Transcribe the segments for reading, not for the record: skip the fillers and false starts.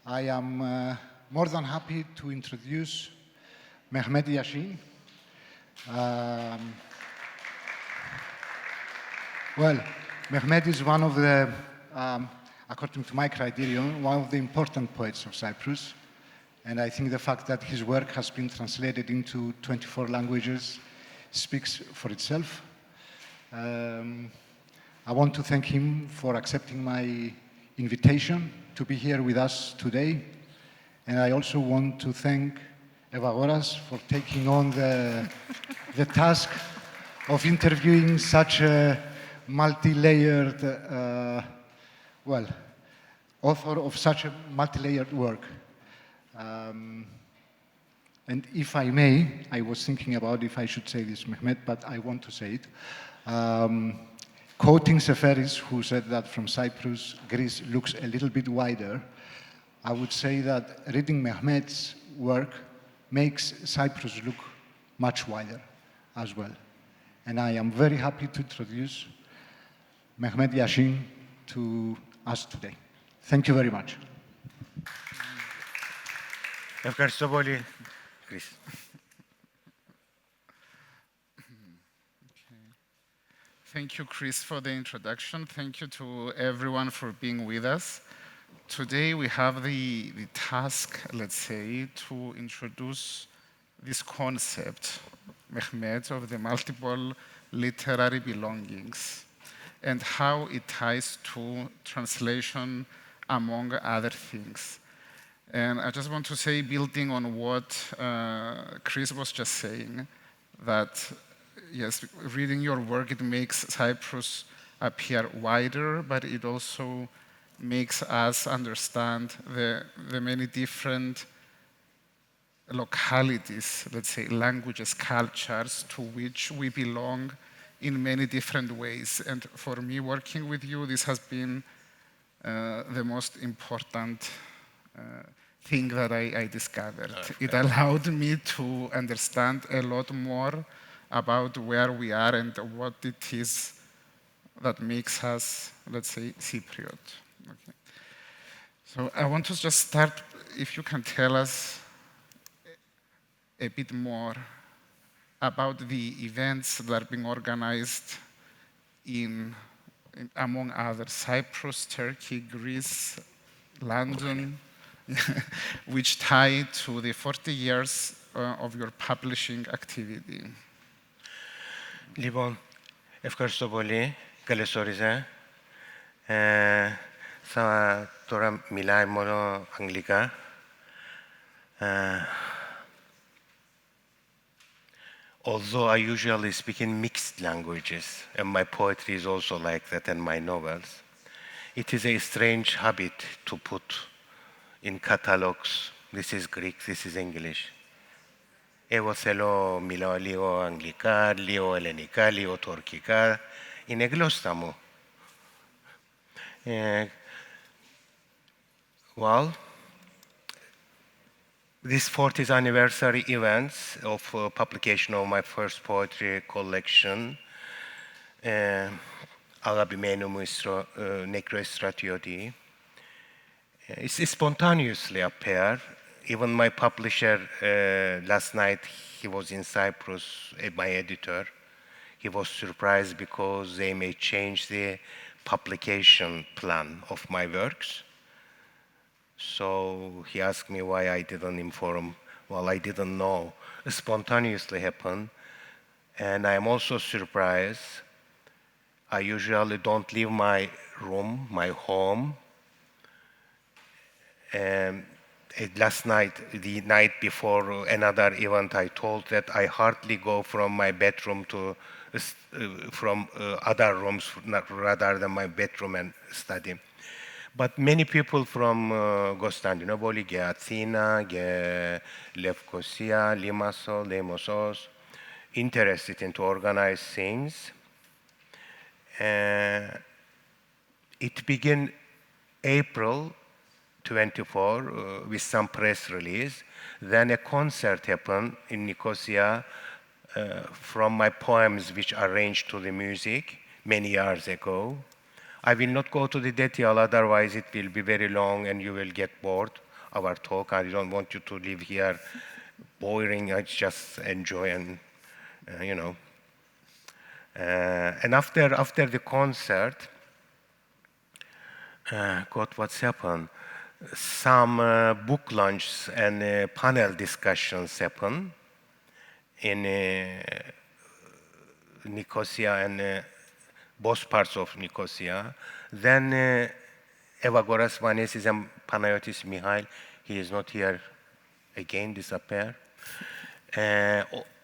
I am more than happy to introduce Mehmet Yashin. Um, well, Mehmet is one of the, according to my criterion, one of the important poets of Cyprus. And I think the fact that his work has been translated into 24 languages speaks for itself. I want to thank him for accepting my invitation to be here with us today. And I also want to thank Evagoras for taking on the task of interviewing such a multi-layered, author of such a multi-layered work. And if I may, I was thinking about if I should say this, Mehmet, but I want to say it. Quoting Seferis, who said that from Cyprus, Greece looks a little bit wider, I would say that reading Mehmet's work makes Cyprus look much wider as well. And I am very happy to introduce Mehmet Yashin to us today. Thank you very much. Ευχαριστώ πολύ, Chris. Thank you, Chris, for the introduction. Thank you to everyone for being with us. Today we have the task, let's say, to introduce this concept, Mehmet, of the multiple literary belongings and how it ties to translation, among other things. And I just want to say, building on what Chris was just saying, that yes, reading your work, it makes Cyprus appear wider, but it also makes us understand the many different localities, let's say languages, cultures, to which we belong in many different ways. And for me, working with you, this has been the most important thing that I discovered. Okay. It allowed me to understand a lot more about where we are and what it is that makes us, let's say, Cypriot. Okay. So I want to just start, if you can tell us a bit more about the events that are being organized in among others, Cyprus, Turkey, Greece, London, which tie to the 40 years of your publishing activity. Λοιπόν, ευχαριστώ πολύ. Καλώς όριζα. Τώρα μιλάει μόνο αγγλικά. Although I usually speak in mixed languages, and my poetry is also like that, and my novels, it is a strange habit to put in catalogs, this is Greek, this is English. Εγώ θέλω, μιλάω λίγο αγγλικά, λίγο ελληνικά, λίγο τουρκικά. Είναι γλώσσα μου. Well, this 40th anniversary events of publication of my first poetry collection, Αγαπημένο μου νεκρό στρατιώτη, it spontaneously appeared. Even my publisher, last night, he was in Cyprus, my editor. He was surprised because they may change the publication plan of my works. So he asked me why I didn't inform. Well, I didn't know. It spontaneously happened. And I'm also surprised. I usually don't leave my room, my home. Last night, the night before another event, I told that I hardly go from my bedroom to from other rooms rather than my bedroom and study. But many people from Constantinople, Athena, Lefkosia, Limassol, Lemossos, interested in to organize things. It began April 24 with some press release. Then a concert happened in Nicosia from my poems which arranged to the music many years ago. I will not go to the detail, otherwise it will be very long and you will get bored. our talk. I don't want you to leave here boring. I just enjoy and, you know. And after the concert, God, what's happened? Some book launches and panel discussions happen in Nicosia and both parts of Nicosia. Then Evagoras Vanezis and Panayotis Mihail, he is not here again, disappear.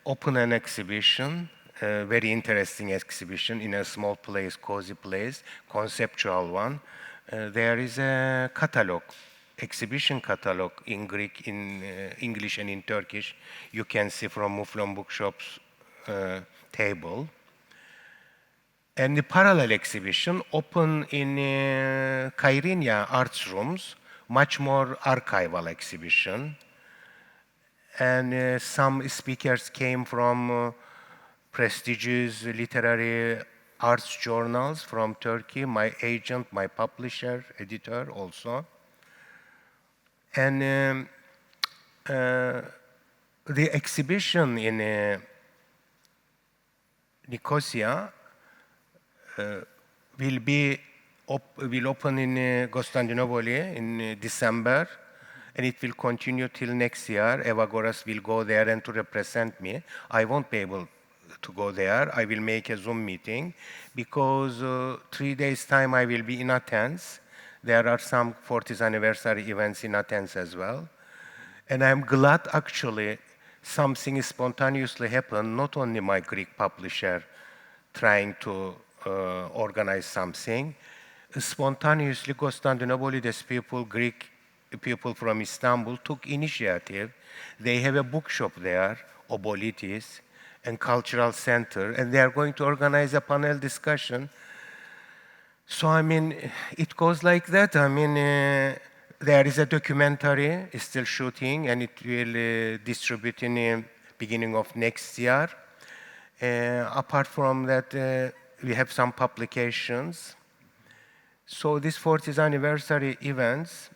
Open an exhibition, a very interesting exhibition in a small place, cozy place, conceptual one. There is a catalog, exhibition catalog in Greek, in English and in Turkish. You can see from Muflon Bookshop's table. And the parallel exhibition open in Kairynia Arts Rooms, much more archival exhibition. And some speakers came from prestigious literary arts journals from Turkey, my agent, my publisher, editor also. And the exhibition in Nicosia will open in Constantinople in December, and it will continue till next year. Evagoras will go there and to represent me. I won't be able to go there. I will make a Zoom meeting because 3 days time I will be in Athens. There are some 40th anniversary events in Athens as well. And I'm glad actually something spontaneously happened, not only my Greek publisher trying to organize something. Spontaneously, Constantinopolides people, Greek people from Istanbul took initiative. They have a bookshop there, Obolitis, and cultural center, and they are going to organize a panel discussion. So, I mean, it goes like that. I mean, there is a documentary, it's still shooting, and it will distribute in the beginning of next year. Apart from that, we have some publications. So this 40th anniversary events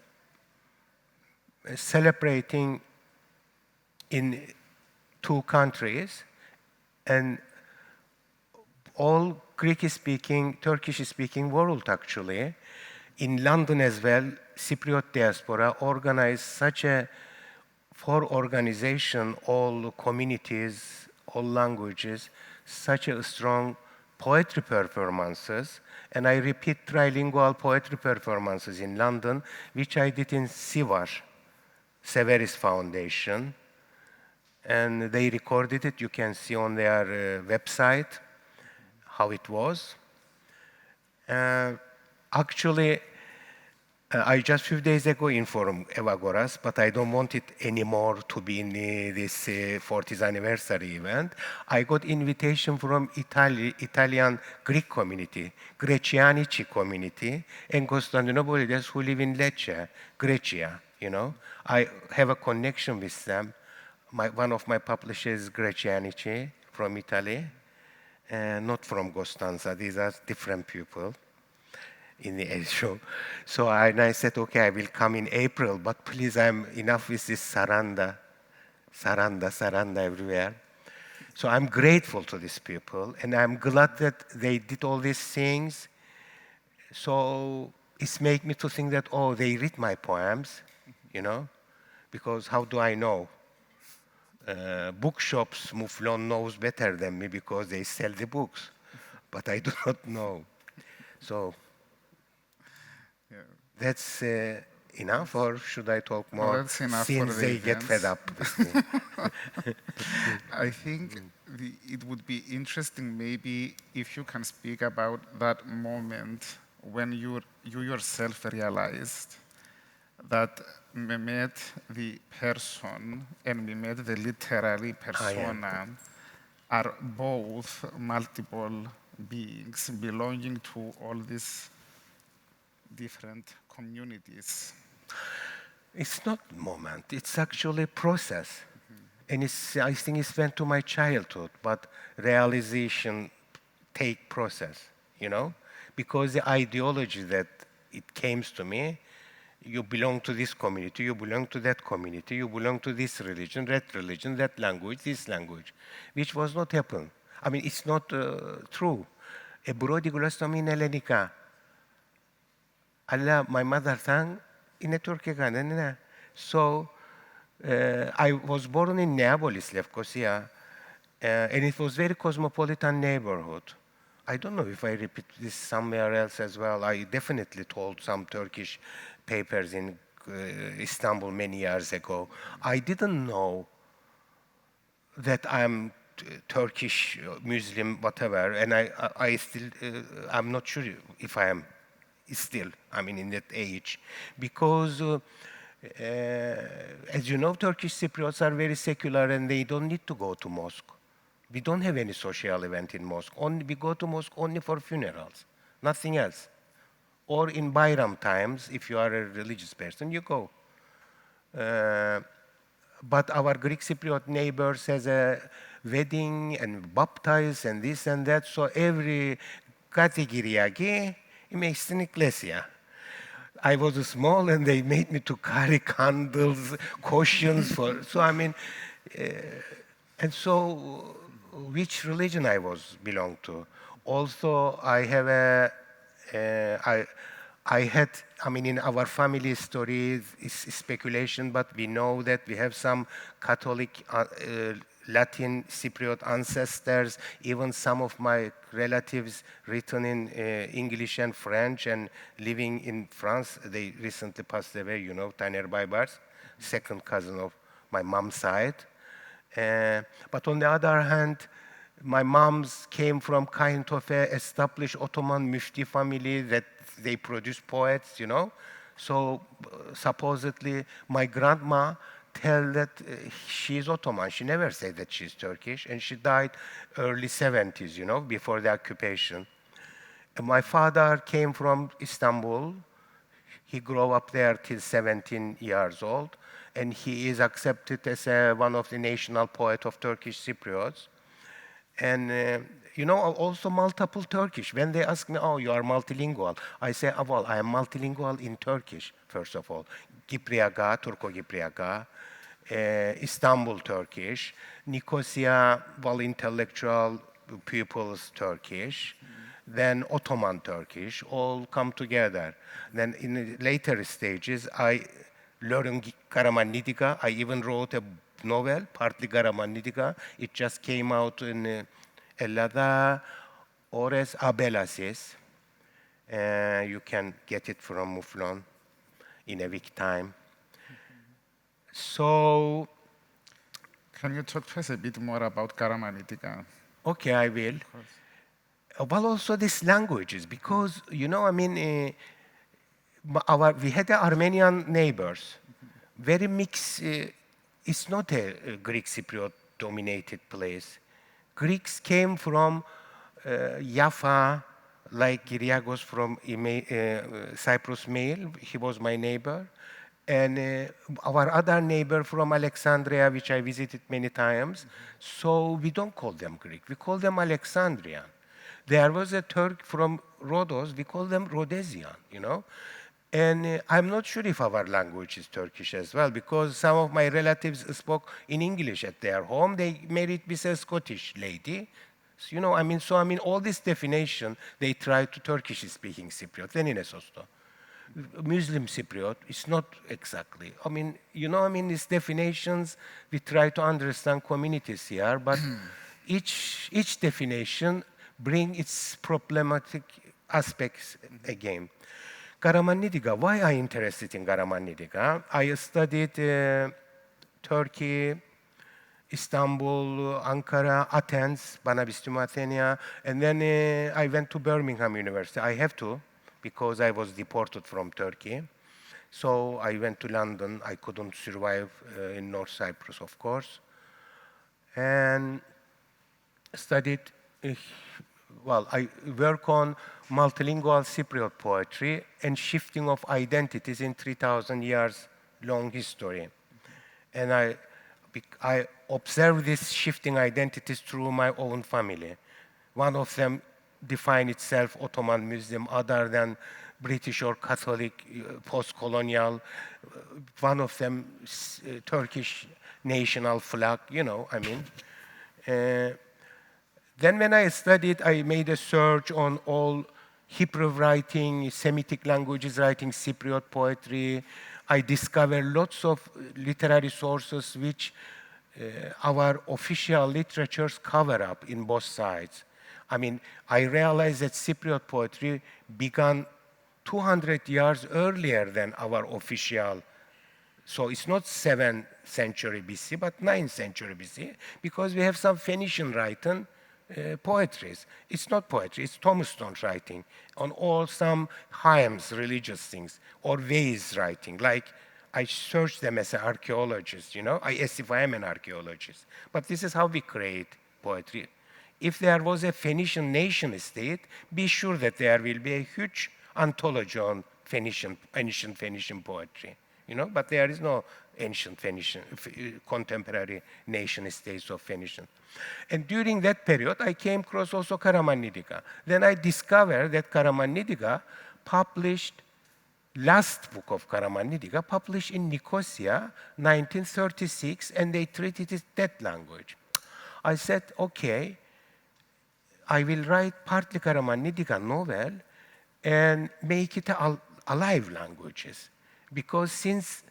celebrating in 2 countries, and all Greek-speaking, Turkish-speaking world actually. In London as well, Cypriot diaspora organized such a, for organization, all communities, all languages, such a strong poetry performances. And I repeat trilingual poetry performances in London, which I did in Sivar, Severis Foundation. And they recorded it. You can see on their website how it was. Actually, I just few days ago informed Evagoras, but I don't want it anymore to be in this 40th anniversary event. I got invitation from Italian Greek community, Grecianici community, and Constantinopolides who live in Lecce, Grecia, you know. I have a connection with them. One of my publishers is Grecianici from Italy, not from Costanza. These are different people in the age show. So I said, okay, I will come in April, but please, I'm enough with this saranda everywhere. So I'm grateful to these people, and I'm glad that they did all these things. So it's made me to think that, oh, they read my poems, you know, because how do I know? Bookshops, Muflon knows better than me because they sell the books, but I do not know. So that's enough, or should I talk more? Well, that's enough since for the they get events. fed up with me. I think it would be interesting maybe if you can speak about that moment when you yourself realized that Mehmet, the person, and Mehmet, the literary persona, are both multiple beings belonging to all these different communities. It's not moment, it's actually a process. And I think it's went to my childhood, but realization take process, you know? Because the ideology that it came to me, You belong to this community, you belong to that community, you belong to this religion, that language, this language, which was not happen. I mean, it's not true. Ebro di gulastomin Helenica. Allah, my mother tongue, in a Turkic. So I was born in Neapolis, Lefkosia, and it was very cosmopolitan neighborhood. I don't know if I repeat this somewhere else as well. I definitely told some Turkish papers in Istanbul many years ago. I didn't know that I'm Turkish, Muslim, whatever, and I still, I'm not sure if I am still, I mean, in that age, because as you know, Turkish Cypriots are very secular and they don't need to go to mosque. We don't have any social event in mosque. We go to mosque only for funerals, nothing else. Or in Bayram times, if you are a religious person, you go. But our Greek Cypriot neighbors has a wedding and baptize and this and that, so every kategoriaki makes an ecclesia. I was small and they made me to carry candles, cautions for, so I mean, and so which religion I was belong to. Also, I have a, I had, I mean, in our family story, it's speculation, but we know that we have some Catholic Latin Cypriot ancestors, even some of my relatives written in English and French and living in France. They recently passed away, you know, Taner Baybars, second cousin of my mom's side. But on the other hand, my mom's came from kind of a established Ottoman Mufti family that they produce poets, you know. So supposedly my grandma tell that she is Ottoman. She never said that she's Turkish, and she died early 70s, you know, before the occupation. And my father came from Istanbul. He grew up there till 17 years old, and he is accepted as one of the national poet of Turkish Cypriots. And you know, also multiple Turkish. When they ask me, oh, you are multilingual, I say, oh, well, I am multilingual in Turkish, first of all. Gipriaga, Turko-Gipriaga, Istanbul Turkish, Nicosia, well, intellectual pupils Turkish, then Ottoman Turkish, all come together. Then in the later stages, I learned Karamanlidica. I even wrote a novel, partly Karamanlidica. It just came out in Evagoras Vanezis. You can get it from Muflon in a week time. So, Can you talk to us a bit more about Karamanlidica? okay, I will. Well, also these languages, because, you know, I mean, we had Armenian neighbors, very mixed. It's not a Greek Cypriot dominated place. Greeks came from Jaffa, like Kyriakos from Cyprus Mail. He was my neighbor. And our other neighbor from Alexandria, which I visited many times. So we don't call them Greek. We call them Alexandrian. There was a Turk from Rhodos. We call them Rhodesian, you know. And I'm not sure if our language is Turkish as well, because some of my relatives spoke in English at their home. They married with a Scottish lady. So, you know, I mean, all this definition, they try to Turkish-speaking Cypriot. Then in Esosto. Muslim Cypriot, it's not exactly. I mean, you know, I mean, these definitions, we try to understand communities here, but each definition bring its problematic aspects again. Karamanlidica, why I interested in Karamanlidica? I studied Turkey, Istanbul, Ankara, Athens, Banabistum Athenia, and then I went to Birmingham University. I have to, because I was deported from Turkey. So I went to London. I couldn't survive in North Cyprus, of course. And studied, well, I work on multilingual Cypriot poetry and shifting of identities in 3,000 years long history. And I observe these shifting identities through my own family. One of them define itself Ottoman Muslim, other than British or Catholic, post-colonial, one of them Turkish national flag, I mean. Then when I studied, I made a search on all Hebrew writing, Semitic languages writing, Cypriot poetry. I discovered lots of literary sources which our official literatures cover up in both sides. I mean, I realized that Cypriot poetry began 200 years earlier than our official. So it's not 7th century BC, but 9th century BC, because we have some Phoenician writing poetries. It's not poetry, it's tombstone writing on all some hymns, religious things, or vase writing. Like I search them as an archaeologist, as if I am an archaeologist. But this is how we create poetry. If there was a Phoenician nation state, be sure that there will be a huge anthology on ancient Phoenician poetry. But there is no ancient Phoenician, contemporary nation states of Phoenician. And during that period, I came across also Karamanlıdıka. Then I discovered that Karamanlıdıka published, last book of Karamanlıdıka, published in Nicosia, 1936, and they treated it that language. I said, okay, I will write partly Karamanlıdıka novel and make it alive languages. Because since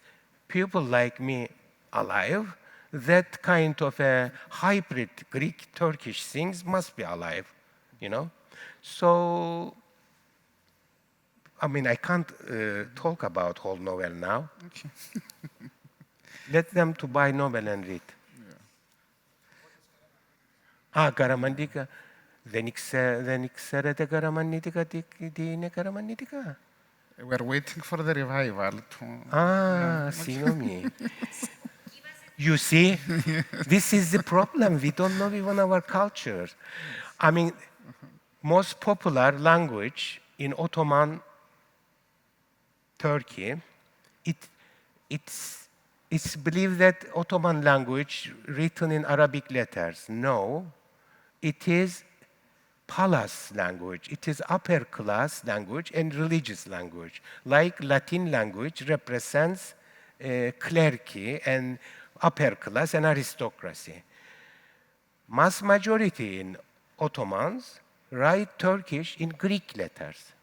people like me alive, that kind of a hybrid Greek-Turkish things must be alive, So, I mean, I can't talk about whole novel now. Okay. Let them to buy novel and read. Yeah. Karamanlıdıka. Δεν ξέρετε Karamanlıdıka, τι είναι Karamanlıdıka? We're waiting for the revival to... Sinomi. You see, this is the problem. We don't know even our culture. I mean, most popular language in Ottoman Turkey, it's believed that Ottoman language written in Arabic letters. No, it is palace language. It is upper class language and religious language. Like Latin language represents clergy and upper class and aristocracy. Mass majority in Ottomans write Turkish in Greek letters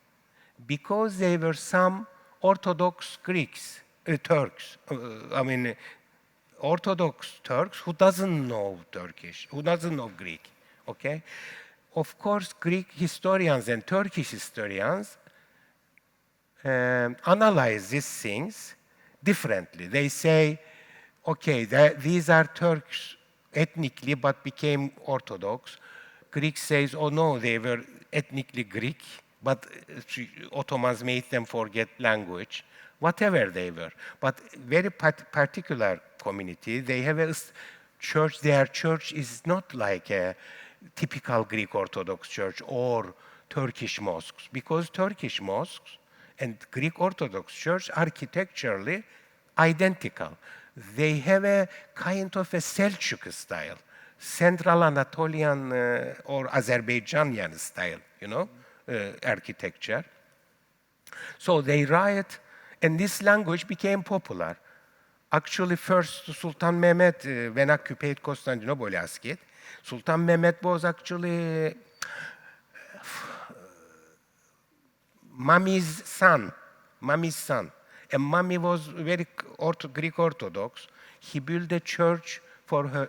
because they were some Orthodox Greeks, Turks. Orthodox Turks who doesn't know Turkish, who doesn't know Greek. Okay. Of course, Greek historians and Turkish historians analyze these things differently. They say, okay, these are Turks ethnically but became Orthodox. Greek says, oh no, they were ethnically Greek, but Ottomans made them forget language, whatever they were. But very particular community, they have a church. Their church is not like a typical Greek Orthodox church or Turkish mosques, because Turkish mosques and Greek Orthodox church architecturally identical. They have a kind of a Selçuk style, Central Anatolian or Azerbaijanian style, architecture. So they write, and this language became popular. Actually, first Sultan Mehmet, when occupied Constantinople, Sultan Mehmet was actually Mummy's son. And Mummy was very Greek Orthodox. He built a church for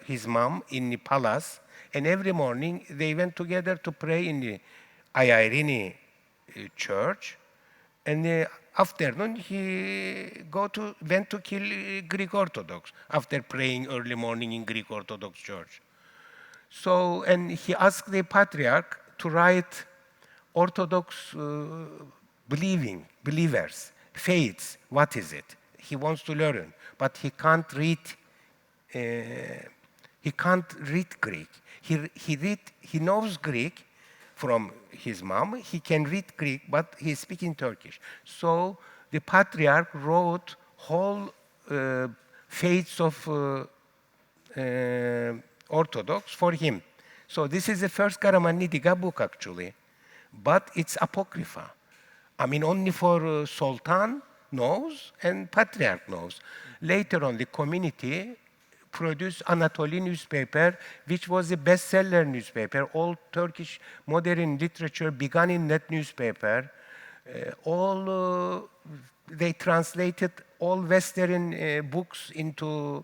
his mom in the palace, and every morning they went together to pray in the Ayarini church, and the afternoon he went to kill Greek Orthodox after praying early morning in Greek Orthodox church. So, and he asked the patriarch to write Orthodox believers, faiths, what is it? He wants to learn, but he can't read. He can't read Greek. He knows Greek from his mom. He can read Greek, but he's speaking Turkish. So the patriarch wrote whole faiths of Orthodox for him. So this is the first Karamanlıdıka book actually, but it's apocrypha. I mean, only for Sultan knows and Patriarch knows. Later on, the community produced Anatoli newspaper, which was a bestseller newspaper. All Turkish modern literature began in that newspaper. They translated all Western books into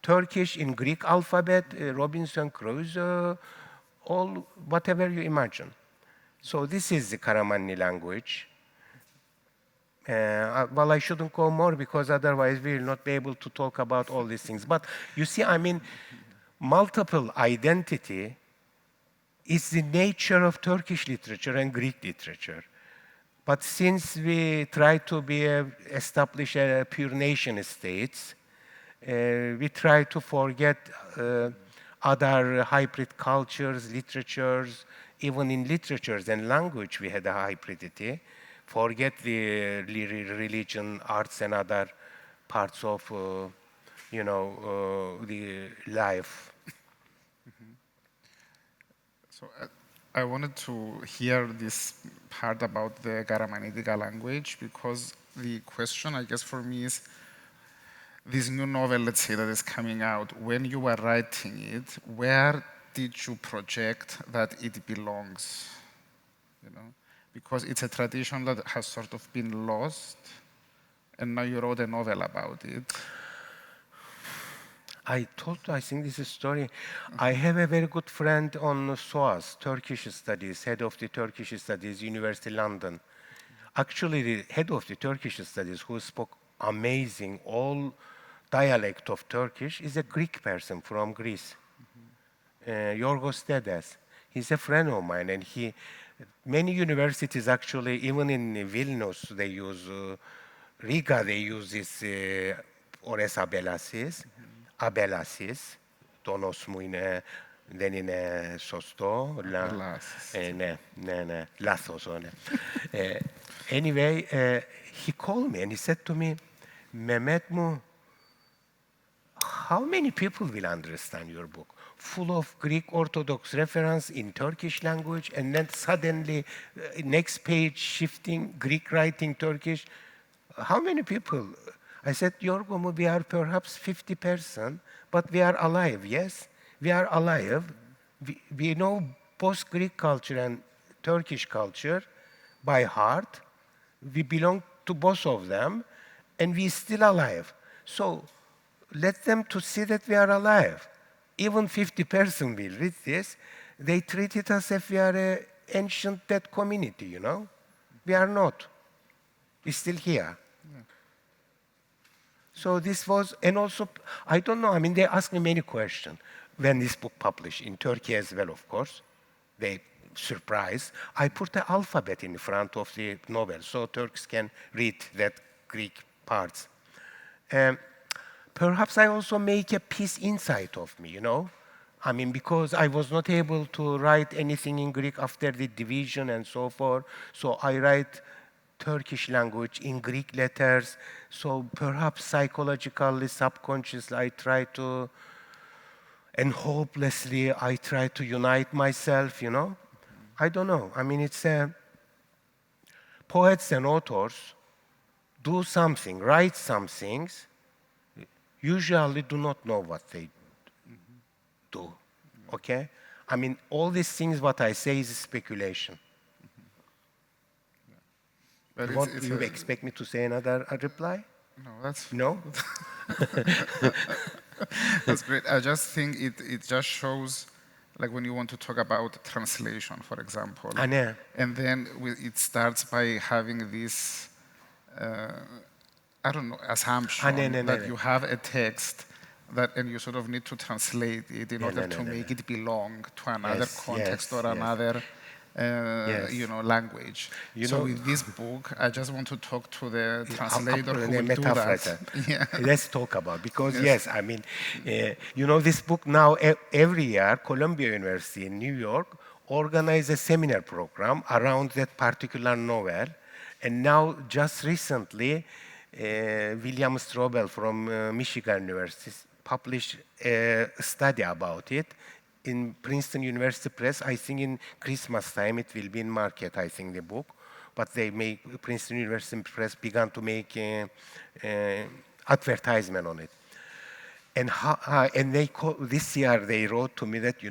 Turkish in Greek alphabet, Robinson Crusoe, all whatever you imagine. So this is the Karamanli language. Well, I shouldn't go more because otherwise we will not be able to talk about all these things. But you see, I mean, multiple identity is the nature of Turkish literature and Greek literature. But since we try to establish a pure nation states, we try to forget other hybrid cultures, literatures. Even in literatures and language, we had a hybridity. Forget the religion, arts, and other parts of, the life. So I wanted to hear this part about the Karamanli language because the question, I guess, for me is this new novel, let's say, that is coming out. When you were writing it, where did you project that it belongs? You know, because it's a tradition that has sort of been lost, and now you wrote a novel about it. I think this is a story. I have a very good friend on SOAS, Turkish Studies, head of the Turkish Studies, University London. Actually, the head of the Turkish Studies, who spoke amazing, all dialect of Turkish, is a Greek person from Greece, Yorgos Dedes. He's a friend of mine, and many universities actually, even in Vilnius, they use, Riga, they use this ores abelasis, tonos mu δεν είναι σωστό, ναι, λάθος. Anyway, he called me and he said to me, Mehmet mu, how many people will understand your book? Full of Greek Orthodox reference in Turkish language, and then suddenly, next page, shifting, Greek writing Turkish. How many people? I said, Yorgo, we are perhaps 50%, but we are alive, yes? We are alive. We know both Greek culture and Turkish culture by heart. We belong to both of them, and we still alive. So let them to see that we are alive. Even 50% will read this. They treat it as if we are an ancient dead community, you know? We are not. We're still here. Yeah. So this was, and also, I don't know, I mean, they asked me many questions when this book published, in Turkey as well, of course. They surprised. I put the alphabet in front of the novel so Turks can read that Greek parts. Perhaps I also make a piece inside of me, you know? I mean, because I was not able to write anything in Greek after the division and so forth, so I write Turkish language in Greek letters, so perhaps psychologically, subconsciously, I try to, and hopelessly, I try to unite myself, you know? I don't know. I mean, it's poets and authors do something, write some things, usually do not know what they do, okay? I mean, all these things, what I say is speculation. But You expect me to say another reply? No, that's... No? That's great. I just think it just shows, like when you want to talk about translation, for example. And then it starts by having this, I don't know, assumption that you have a text and you sort of need to translate it in order to make it belong to another context or another language. So with this book, I just want to talk to the translator who will do that. Yeah. Let's talk about, because yes, I mean, this book now, every year, Columbia University in New York organizes a seminar program around that particular novel. And now, just recently, William Strobel from Michigan University published a study about it in Princeton University Press. I think in Christmas time it will be in market, I think, the book, but Princeton University Press began to make advertisement on it. And this year they wrote to me that,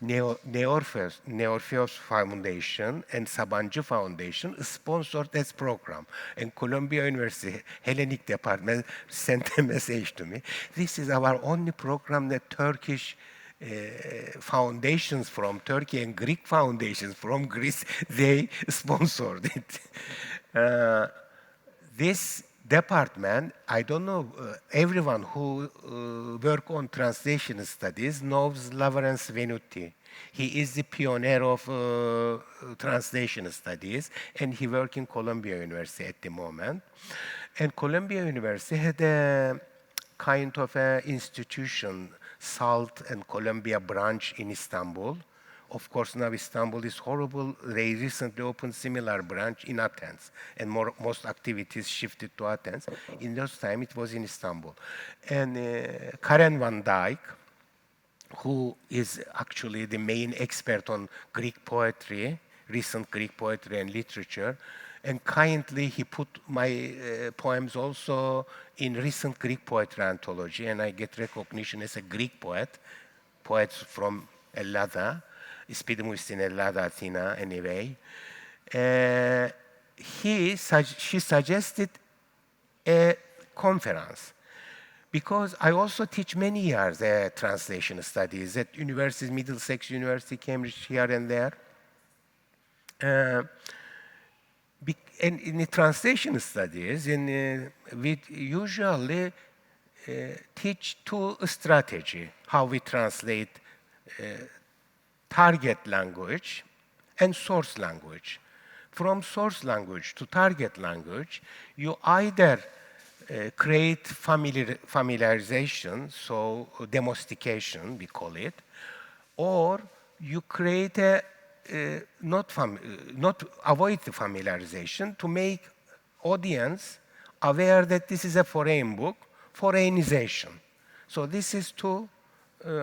Neorpheus Foundation and Sabancı Foundation sponsored this program. And Columbia University Hellenic Department sent a message to me. This is our only program that Turkish foundations from Turkey and Greek foundations from Greece, they sponsored it. This department, I don't know, everyone who work on translation studies knows Lawrence Venuti. He is the pioneer of translation studies, and he works in Columbia University at the moment. And Columbia University had a kind of an institution, SALT and Columbia branch in Istanbul. Of course, now Istanbul is horrible. They recently opened similar branch in Athens, and most activities shifted to Athens. In those time, it was in Istanbul. And Karen Van Dyck, who is actually the main expert on Greek poetry, recent Greek poetry and literature, and kindly he put my poems also in recent Greek poetry anthology, and I get recognition as a Greek poet, poets from Ellada. İspidimous in Ellada, Athena, anyway. She suggested a conference because I also teach many years translation studies at universities, Middlesex University, Cambridge, here and there. And in the translation studies, we usually teach two strategy, how we translate target language and source language. From source language to target language, you either create familiarization, so domestication, we call it, or you create a not avoid the familiarization to make audience aware that this is a foreign book, foreignization. So this is two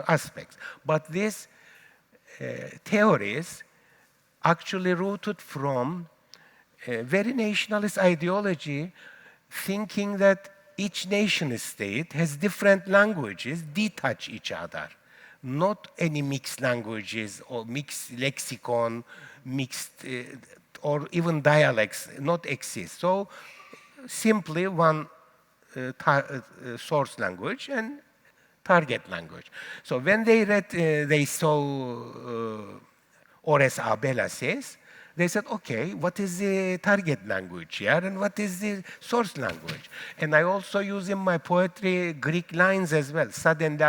aspects. But these theories actually rooted from a very nationalist ideology, thinking that each nation state has different languages, detach each other. Not any mixed languages or mixed lexicon, mixed or even dialects not exist. So simply one source language and target language. So when they read, they saw Ores Abela says, they said, okay, what is the target language here and what is the source language? And I also use in my poetry Greek lines as well. Suddenly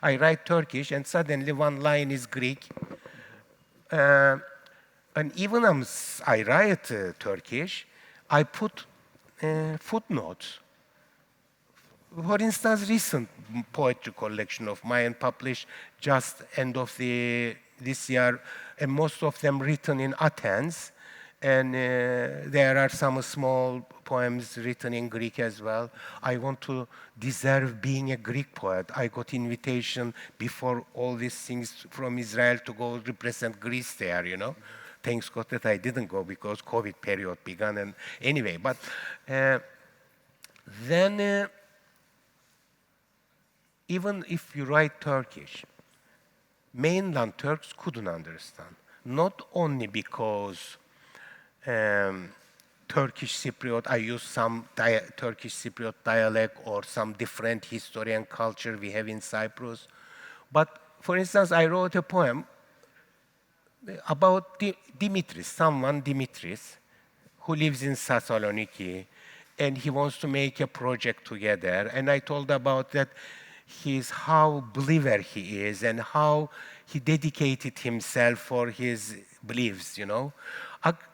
I write Turkish and suddenly one line is Greek. And even I write Turkish, I put footnotes. For instance, recent poetry collection of mine published just end of this year, and most of them written in Athens. And there are some small poems written in Greek as well. I want to deserve being a Greek poet. I got invitation before all these things from Israel to go represent Greece there, Thanks God that I didn't go because COVID period began. And anyway, but then even if you write Turkish, mainland Turks couldn't understand. Not only because Turkish Cypriot, I use some Turkish Cypriot dialect or some different history and culture we have in Cyprus. But for instance, I wrote a poem about Dimitris, who lives in Thessaloniki, and he wants to make a project together. And I told about that how believer he is and how he dedicated himself for his beliefs,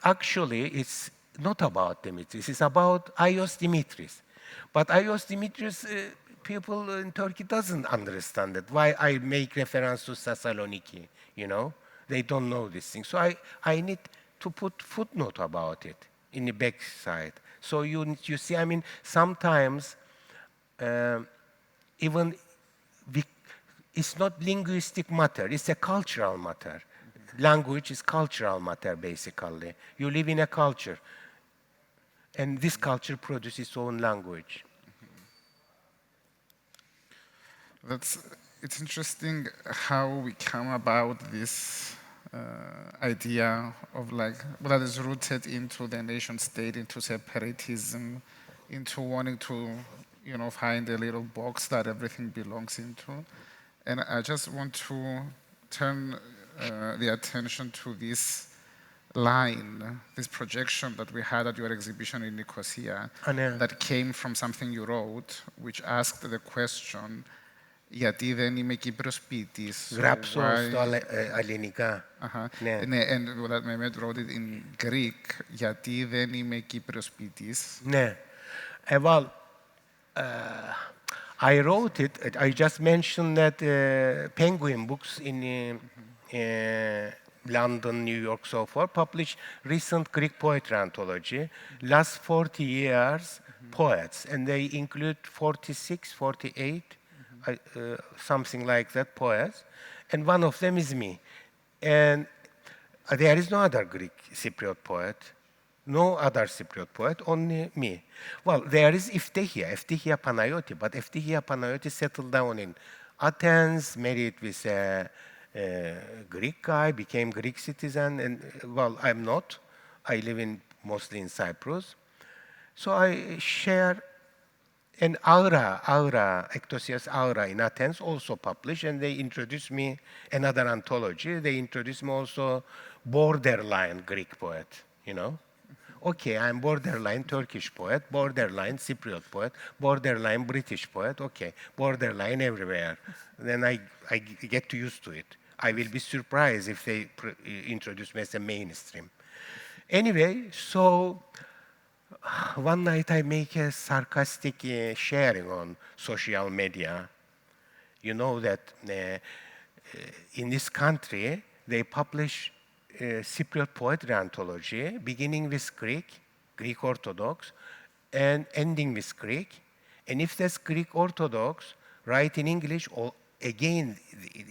Actually, it's not about Dimitris, it's about Ayos Dimitris. But Ayos Dimitris, people in Turkey doesn't understand it. Why I make reference to Thessaloniki, They don't know this thing. So I need to put footnote about it in the back side. So you see, sometimes even it's not linguistic matter, it's a cultural matter. language is cultural matter, basically. You live in a culture, and this culture produces its own language. It's interesting how we come about this idea of like that is rooted into the nation state, into separatism, into wanting to, find a little box that everything belongs into. And I just want to turn the attention to this line, this projection that we had at your exhibition in Nicosia, that came from something you wrote, which asked the question, γιατί δεν είμαι Κύπρος ποιητής. Γράψω στο ελληνικά. Ναι. And that Mehmet wrote it in Greek, γιατί δεν είμαι Κύπρος ποιητής. Ναι. Well, I wrote it. I just mentioned that Penguin Books in London, New York, so forth, published recent Greek poetry anthology, last 40 years poets, and they include 46, 48, something like that, poets, and one of them is me. And there is no other Greek Cypriot poet, no other Cypriot poet, only me. Well, there is Eftihia Panayoti, but Eftihia Panayoti settled down in Athens, married with a Greek guy, became Greek citizen, and well, I'm not. I live mostly in Cyprus. So I share an Aura, Ektosias Aura in Athens also published, and they introduced me another anthology. They introduced me also borderline Greek poet, Okay, I'm borderline Turkish poet, borderline Cypriot poet, borderline British poet, okay, borderline everywhere. Then I get used to it. I will be surprised if they introduce me as a mainstream. Anyway, so one night I make a sarcastic sharing on social media. You know that in this country, they publish Cypriot poetry anthology, beginning with Greek Orthodox, and ending with Greek. And if that's Greek Orthodox, write in English, or again,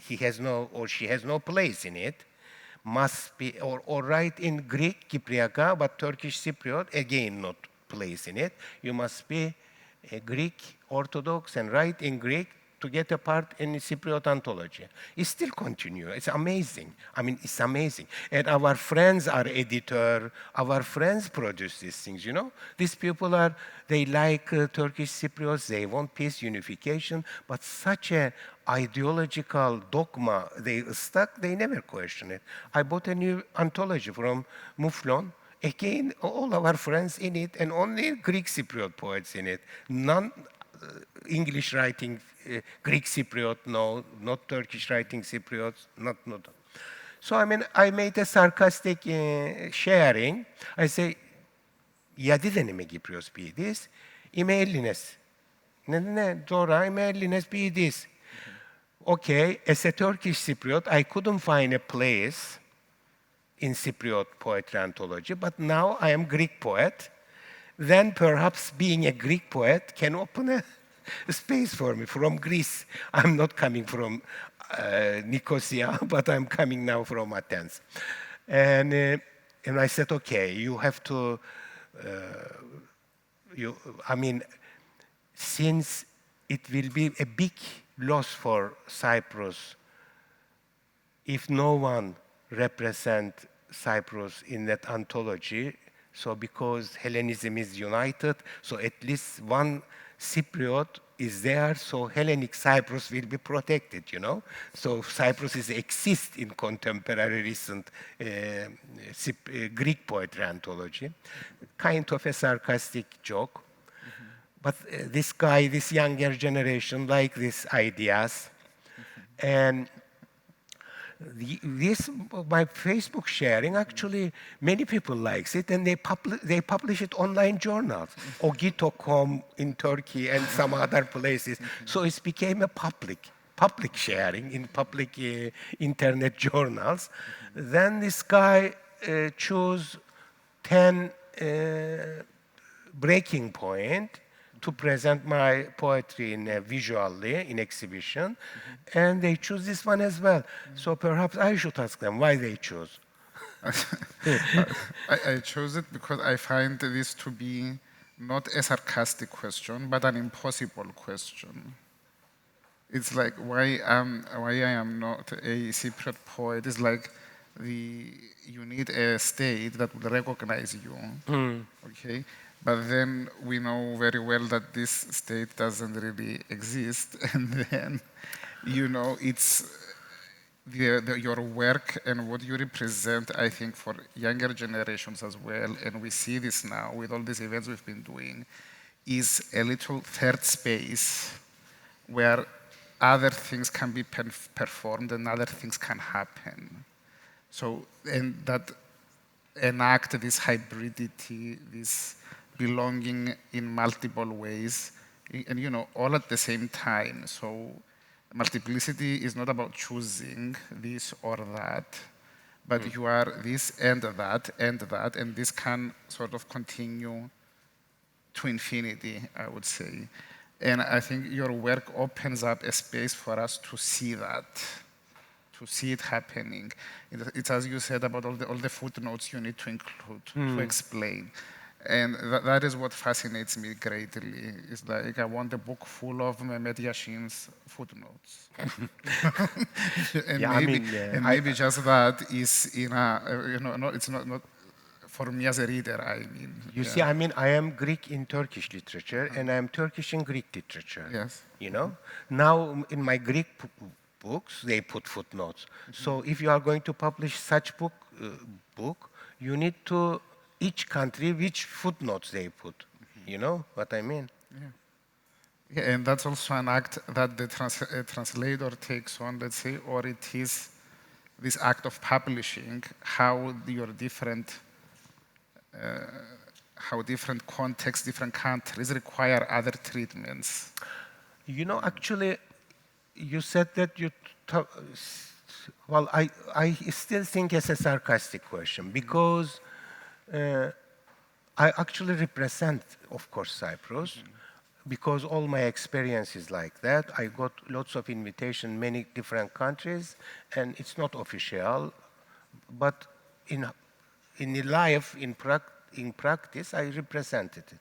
he has no or she has no place in it, must be, or write in Greek Kypriaka, but Turkish Cypriot, again, not place in it. You must be a Greek Orthodox and write in Greek to get a part in the Cypriot anthology. It still continues. It's amazing. I mean, it's amazing. And our friends are editor. Our friends produce these things, These people they like Turkish Cypriots. They want peace, unification. But such a ideological dogma, they stuck, they never question it. I bought a new anthology from Mouflon. Again, all our friends in it, and only Greek Cypriot poets in it. None English writing Greek Cypriot, no, not Turkish writing Cypriots, not. So I made a sarcastic sharing. I say, γιατί δεν είμαι Κύπριος ποιητής, είμαι Έλληνες. Ναι, τώρα είμαι Έλληνες ποιητής. Okay, as a Turkish Cypriot, I couldn't find a place in Cypriot poetry anthology, but now I am Greek poet. Then perhaps being a Greek poet can open a space for me from Greece. I'm not coming from Nicosia, but I'm coming now from Athens. And I said, okay, you have to, since it will be a big loss for Cyprus if no one represents Cyprus in that anthology. So because Hellenism is united, so at least one Cypriot is there, so Hellenic Cyprus will be protected, So Cyprus exists in contemporary recent Greek poetry anthology. Kind of a sarcastic joke. But this younger generation, like these ideas. And my Facebook sharing, actually, many people likes it, and they publish it online journals, Ogito.com in Turkey and some other places. So it became a public sharing in public internet journals. Then this guy chose 10 breaking point to present my poetry in visually in exhibition, and they choose this one as well. So perhaps I should ask them why they choose. I chose it because I find this to be not a sarcastic question, but an impossible question. It's like why I am not a Cypriot poet. It's like you need a state that will recognize you. Okay, but then we know very well that this state doesn't really exist, and then it's your work and what you represent, I think, for younger generations as well, and we see this now with all these events we've been doing, is a little third space where other things can be performed and other things can happen. So, and that enact this hybridity, this belonging in multiple ways, and all at the same time. So multiplicity is not about choosing this or that, but you are this and that, and this can sort of continue to infinity, I would say. And I think your work opens up a space for us to see that, to see it happening. It's as you said about all the footnotes you need to include, to explain. And that is what fascinates me greatly. It's like I want a book full of Mehmet Yashin's footnotes. And maybe just that is in a, no, it's not for me as a reader, I mean. You see, I mean, I am Greek in Turkish literature, and I am Turkish in Greek literature. Yes. Now, in my Greek books, they put footnotes. So if you are going to publish such book, you need to each country which footnotes they put. You know what I mean? Yeah, and that's also an act that the translator takes on, let's say, or it is this act of publishing, how different contexts, different countries require other treatments. Actually, you said that well, I still think it's a sarcastic question because I actually represent, of course, Cyprus because all my experience is like that. I got lots of invitation, many different countries, and it's not official, but in life, in practice, I represented it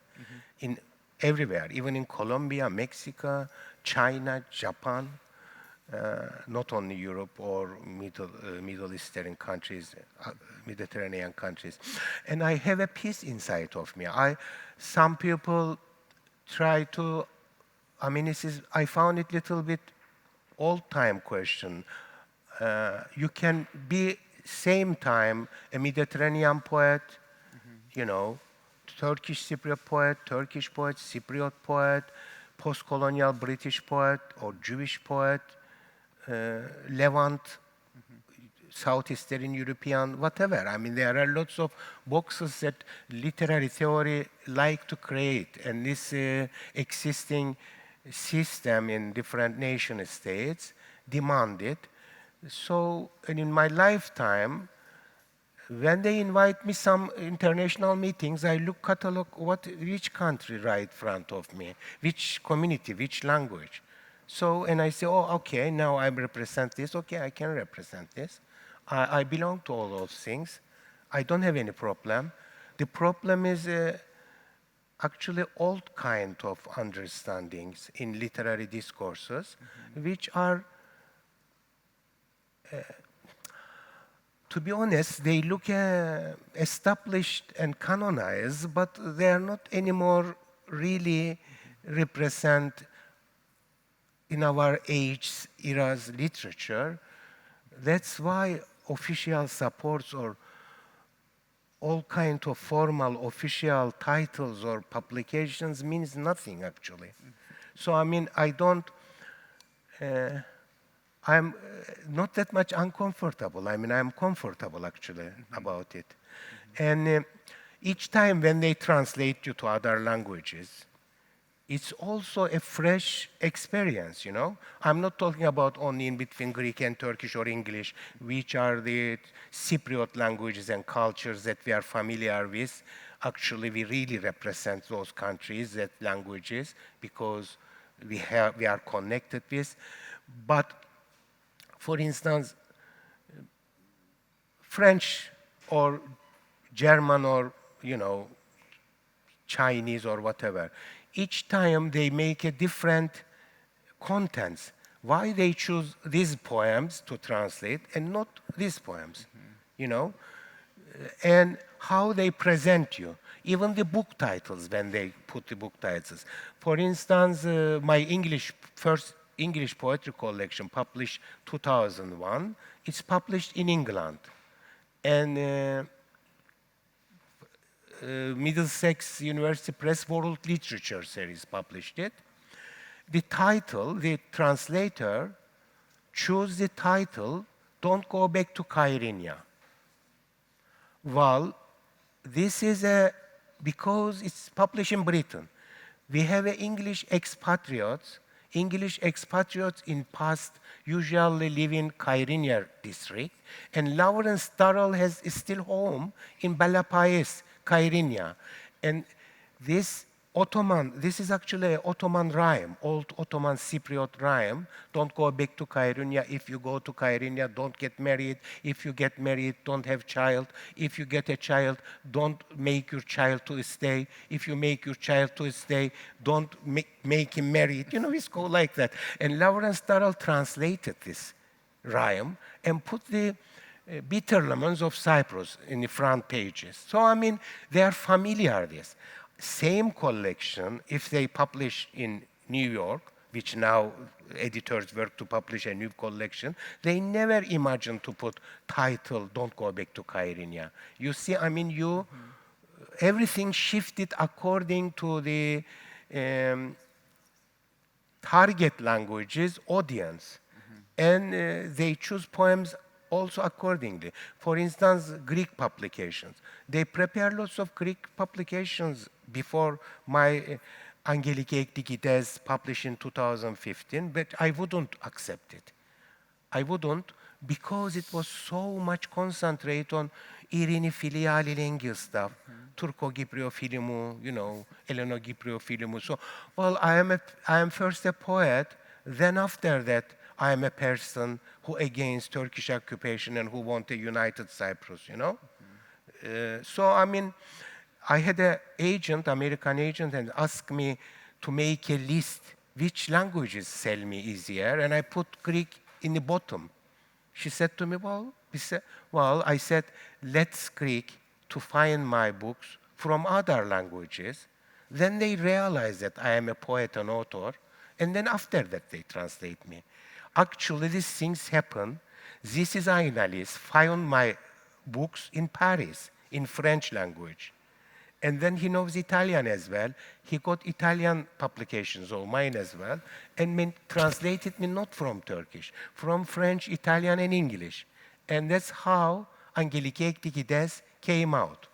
in everywhere, even in Colombia, Mexico, China, Japan, not only Europe or Middle Eastern countries, Mediterranean countries. And I have a peace inside of me. Some people try to, I found it a little bit old-time question. You can be same time a Mediterranean poet, Turkish Cypriot poet, Turkish poet, Cypriot poet, post-colonial British poet or Jewish poet, Levant, Southeastern European, whatever. There are lots of boxes that literary theory like to create, and this existing system in different nation states demand it. So, and in my lifetime, when they invite me some international meetings, I look catalog which country right in front of me, which community, which language. So, and I say, oh, okay, now I represent this. Okay, I can represent this. I belong to all those things. I don't have any problem. The problem is actually old kind of understandings in literary discourses, which are, to be honest, they look established and canonized, but they are not anymore really represent in our age, era's literature. That's why official supports or all kinds of formal official titles or publications means nothing, actually. So, I don't, I'm not that much uncomfortable. I'm comfortable, actually, about it. And each time when they translate you to other languages, it's also a fresh experience, I'm not talking about only in between Greek and Turkish or English, which are the Cypriot languages and cultures that we are familiar with. Actually, we really represent those countries, that languages, because we are connected with. But for instance, French or German or, Chinese or whatever, each time they make a different contents. Why they choose these poems to translate and not these poems, you know? And how they present you. Even the book titles, when they put the book titles. For instance, my first English poetry collection, published 2001, it's published in England. And Middlesex University Press World Literature Series published it. The title, the translator chose the title, Don't Go Back to Kyrenia. Well, this is because it's published in Britain. We have English expatriates. English expatriates in past usually live in Kyrenia district, and Lawrence Durrell is still home in Balapais, Kyrenia. And this is actually an Ottoman rhyme, old Ottoman Cypriot rhyme. Don't go back to Kyrenia. If you go to Kyrenia, don't get married. If you get married, don't have child. If you get a child, don't make your child to stay. If you make your child to stay, don't make him married. It's go like that. And Lawrence Durrell translated this rhyme and put the bitter lemons of Cyprus in the front pages. So, they are familiar with this. Same collection, if they publish in New York, which now editors work to publish a new collection, they never imagine to put title, Don't Go Back to Kyrenia. You see, everything shifted according to the target languages, audience. And they choose poems also accordingly. For instance, Greek publications. They prepare lots of Greek publications before my Angelike Ektikides published in 2015, but I wouldn't accept it. I wouldn't, because it was so much concentrate on Irini filiali lingual stuff, Turco-Gypriofilimu, Eleno-Gypriofilimu. So, well, I am first a poet, then after that, I am a person who against Turkish occupation and who want a united Cyprus, So, I had an agent, American agent, and asked me to make a list which languages sell me easier, and I put Greek in the bottom. She said to me, I said, let's Greek to find my books from other languages. Then they realize that I am a poet and author, and then after that they translate me. Actually, these things happen. This is analyst found my books in Paris in French language. And then he knows Italian as well. He got Italian publications of mine as well, and translated me not from Turkish, from French, Italian, and English. And that's how Angelike Ektikides came out,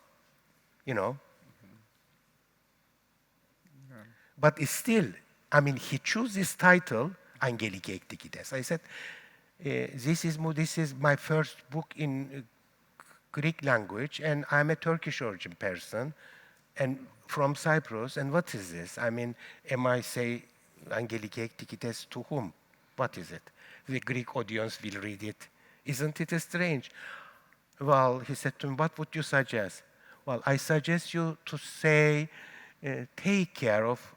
But it's still, he chose this title, Angelike Ektikides. I said, this is my first book in Greek language, and I'm a Turkish origin person, and from Cyprus, and what is this? Am I say Angelike Ektikides to whom? What is it? The Greek audience will read it. Isn't it strange? Well, he said to me, what would you suggest? Well, I suggest you to say, take care of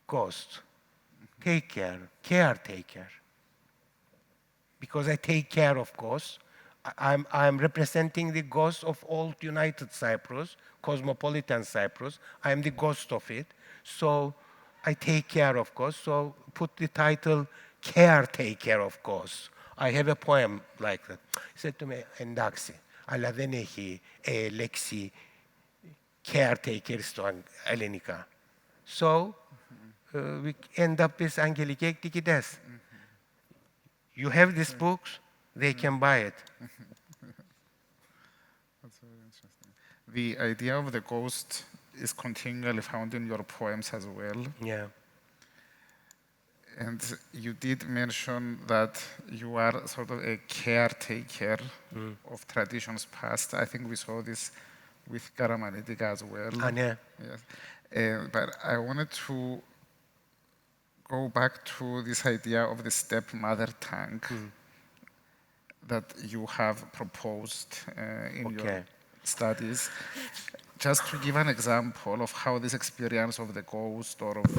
ghost. Take care, caretaker. Because I take care of ghosts. I'm representing the ghost of old United Cyprus, cosmopolitan Cyprus. I'm the ghost of it. So I take care of ghosts. So put the title, Caretaker of Ghosts. I have a poem like that. He said to me, εντάξει, αλλά δεν έχει λέξη caretaker στο ελληνικά. So we end up with Angelike Ektikides. You have these books, they can buy it. That's very interesting. The idea of the ghost is continually found in your poems as well. Yeah. And you did mention that you are sort of a caretaker of traditions past. I think we saw this with grammatic as well. Anne. Yes. But I wanted to go back to this idea of the stepmother tongue that you have proposed in your studies. Just to give an example of how this experience of the ghost or of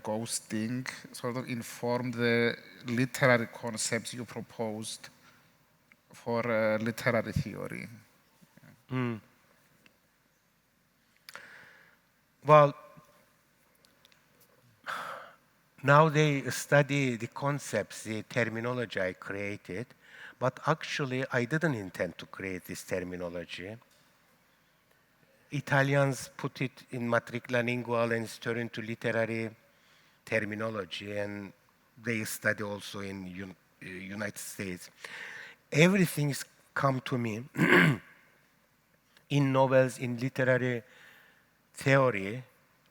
ghosting sort of informed the literary concepts you proposed for literary theory. Well, now they study the concepts, the terminology I created, but actually I didn't intend to create this terminology. Italians put it in matricla lingual and it's turned into literary terminology, and they study also in United States. Everything's come to me in novels, in literary theory,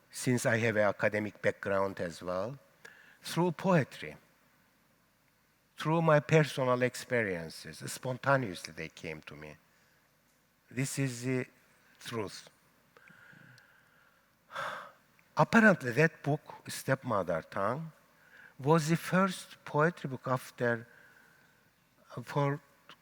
since I have an academic background as well, through poetry, through my personal experiences. Spontaneously they came to me. This is the truth. Apparently that book, Stepmother Tongue, was the first poetry book for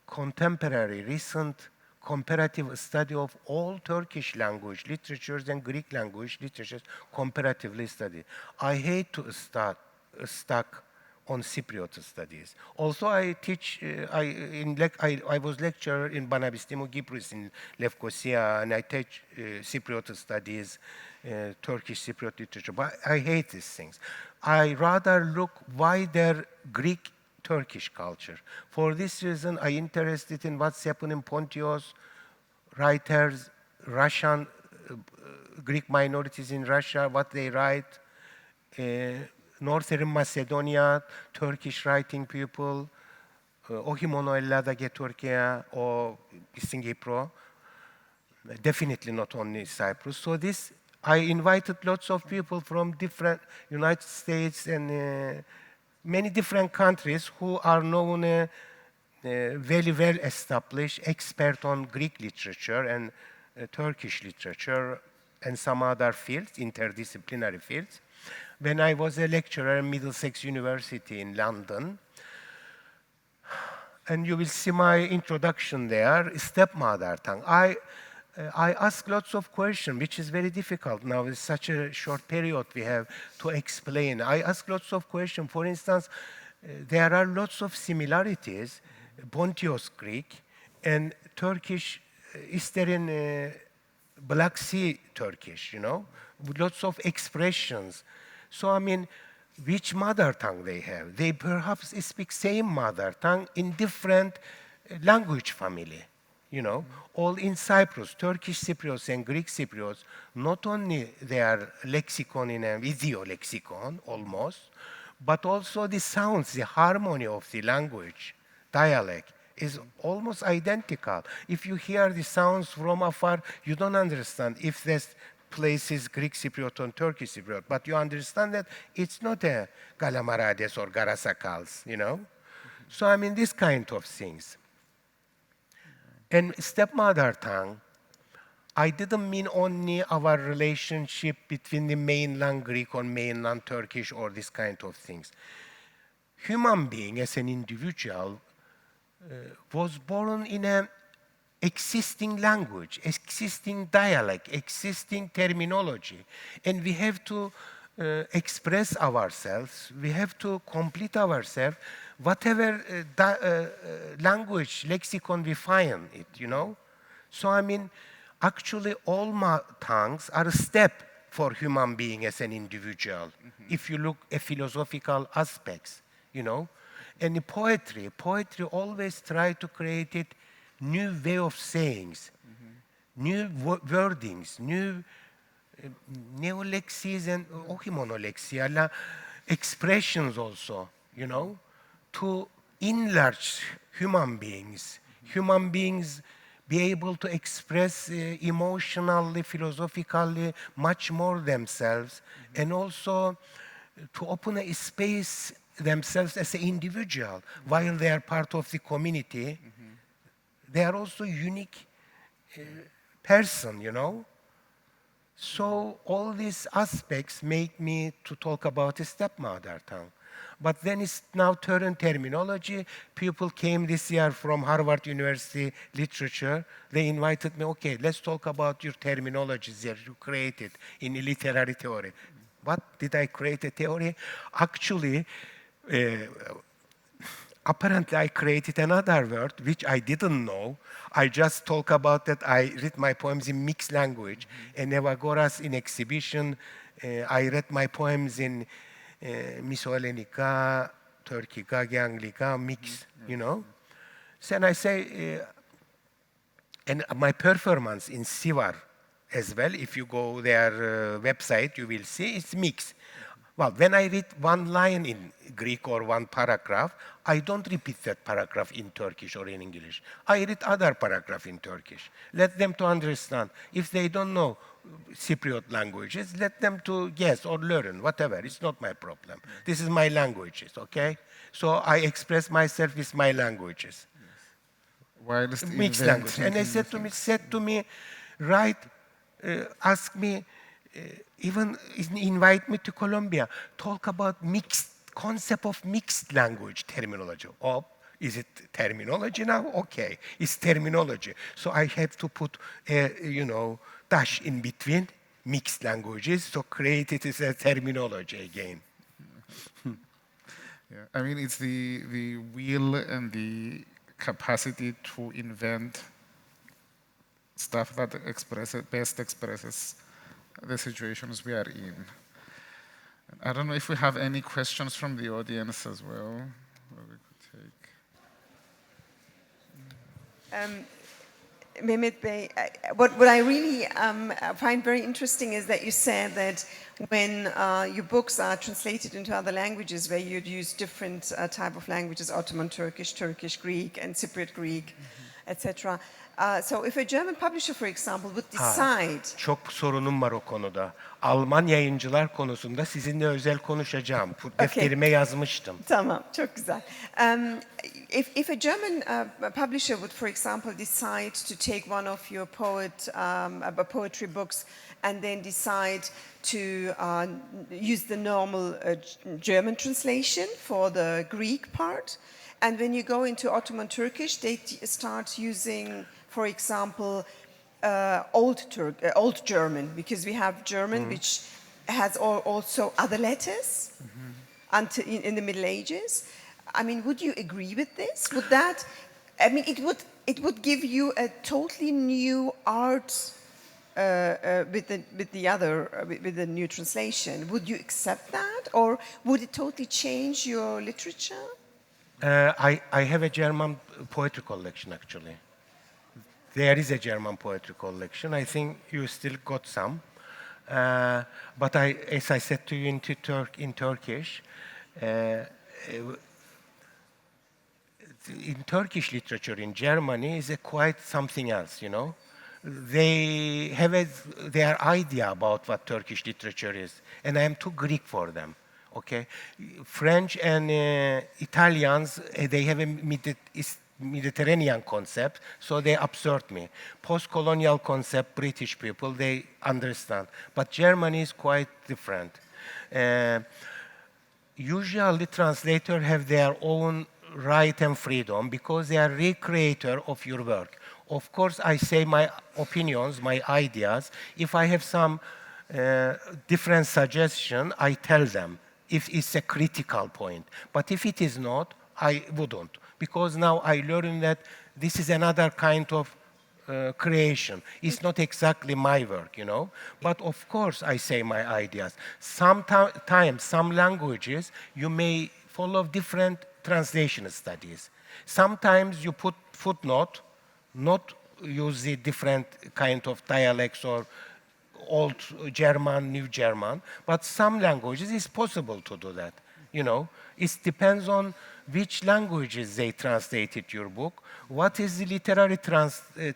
contemporary, recent comparative study of all Turkish language literatures and Greek language literatures comparatively studied. I hate to stuck on Cypriot studies. Also, I teach, I was lecturer in Banabistimo Gypris in Lefkosia, and I teach Cypriot studies, Turkish Cypriot literature, but I hate these things. I rather look wider Greek Turkish culture. For this reason, I interested in what's happening in Pontios, writers, Russian, Greek minorities in Russia, what they write, Northern Macedonia, Turkish writing people, όχι Ελλάδα και Turkey or στην Κύπρο, definitely not only Cyprus. So this, I invited lots of people from different United States and many different countries who are known very well established, expert on Greek literature and Turkish literature and some other fields, interdisciplinary fields. When I was a lecturer at Middlesex University in London, and you will see my introduction there, stepmother tongue. I ask lots of questions, which is very difficult now. It's such a short period we have to explain. I ask lots of questions. For instance, there are lots of similarities, Pontios Greek and Turkish, Eastern Black Sea Turkish, with lots of expressions. So, I mean, which mother tongue they have? They perhaps speak same mother tongue in different language family, all in Cyprus, Turkish Cypriots and Greek Cypriots, not only their lexicon in a video lexicon almost, but also the sounds, the harmony of the language, dialect, is almost identical. If you hear the sounds from afar, you don't understand if this place is Greek Cypriot or Turkish Cypriot, but you understand that it's not a Galamarades or Garasakals, So I mean, this kind of things. And stepmother tongue, I didn't mean only our relationship between the mainland Greek or mainland Turkish or this kind of things. Human being as an individual was born in an existing language, existing dialect, existing terminology. And we have to express ourselves, we have to complete ourselves, whatever language, lexicon we find it, So I mean, actually all tongues are a step for human being as an individual, if you look at philosophical aspects, And the poetry always try to create it new way of sayings, new wordings, new neolexis and ochimonoloxia, expressions also, to enlarge human beings. Human beings be able to express emotionally, philosophically, much more themselves, and also to open a space themselves as an individual while they are part of the community. They are also unique person, you know. So all these aspects make me to talk about a stepmother tongue. But then it's now turned terminology. People came this year from Harvard University Literature. They invited me, okay, let's talk about your terminologies that you created in literary theory. What did I create a theory? Actually, apparently I created another word which I didn't know. I just talk about that I read my poems in mixed language. And Evagoras in exhibition, I read my poems in Misolenica, Turkica, Ganglica, mix, you know. So and I say, and my performance in Sivar as well, if you go their website, you will see it's mixed. Well, when I read one line in Greek or one paragraph, I don't repeat that paragraph in Turkish or in English. I read other paragraph in Turkish. Let them to understand. If they don't know Cypriot languages, let them to guess or learn, whatever. It's not my problem. This is my languages, okay? So I express myself with my languages. Whilst Mixed language. And they said to me, right, ask me, even invite me to Colombia, talk about mixed concept of mixed language terminology. Oh, is it terminology now? Okay, it's terminology. So I have to put a, dash in between mixed languages, so create it as a terminology again. Yeah, I mean, it's the will and the capacity to invent stuff that best expresses the situations we are in. I don't know if we have any questions from the audience as well that we could take. Mehmet Bey, what I really find very interesting is that you said that when your books are translated into other languages where you'd use different type of languages, Ottoman Turkish, Turkish Greek, and Cypriot Greek, etc. So if a German publisher, for example, would decide... Çok sorunum var o konuda. Alman yayıncılar konusunda sizinle özel konuşacağım. Defterime yazmıştım. Tamam, çok güzel. If a German publisher would, for example, decide to take one of your poetry books and then decide to use the normal German translation for the Greek part, and when you go into Ottoman Turkish, they start using, for example, Old German, because we have German which has also other letters until in the Middle Ages. I mean, would you agree with this? Would that? I mean, it would give you a totally new art with the new translation. Would you accept that, or would it totally change your literature? I have a German poetry collection, actually. There is a German poetry collection. I think you still got some. But as I said to you in Turkish, in Turkish literature in Germany is quite something else, you know. They have their idea about what Turkish literature is, and I am too Greek for them. Okay, French and Italians, they have a Mediterranean concept, so they absorb me. Post-colonial concept, British people, they understand. But Germany is quite different. Usually translators have their own right and freedom because they are recreator of your work. Of course, I say my opinions, my ideas. If I have some different suggestion, I tell them if it's a critical point. But if it is not, I wouldn't. Because now I learn that this is another kind of creation. It's not exactly my work, you know. But of course, I say my ideas. Sometimes, some languages, you may follow different translation studies. Sometimes you put footnote, not use the different kind of dialects or Old German, New German, but some languages it's possible to do that. You know, it depends on which languages they translated your book, what is the literary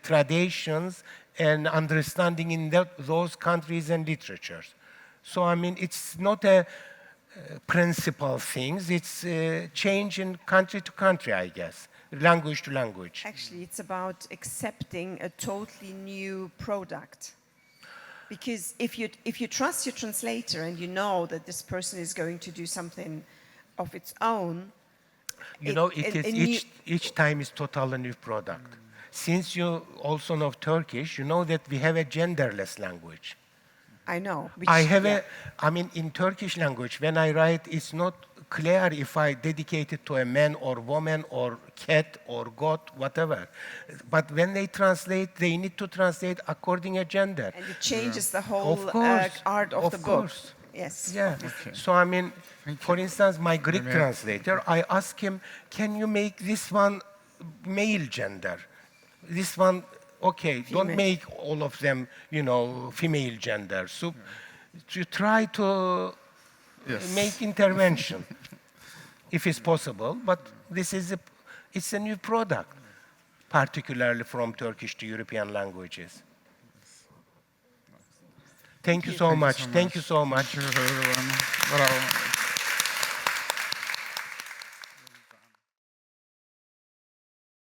traditions and understanding in those countries and literatures. So, I mean, it's not a principal things, it's changing country to country, I guess. language to language. Actually, it's about accepting a totally new product. Because if you trust your translator and you know that this person is going to do something of its own, You know, each time is totally new product. Since you also know Turkish, you know that we have a genderless language. I know. I mean, in Turkish language, when I write, it's not clear if I dedicate it to a man or woman or cat or god, whatever. But when they translate, they need to translate according to gender. And it changes the whole art of the book. Course. Yes. Yeah. Okay. So I mean, for instance, my Greek translator, I asked him, can you make this one male gender? This one, okay, don't make all of them, you know, female gender. So you try to make intervention if it's possible, but this is it's a new product, particularly from Turkish to European languages. Thank you so much. Thank you so much. Thank you everyone. Bravo.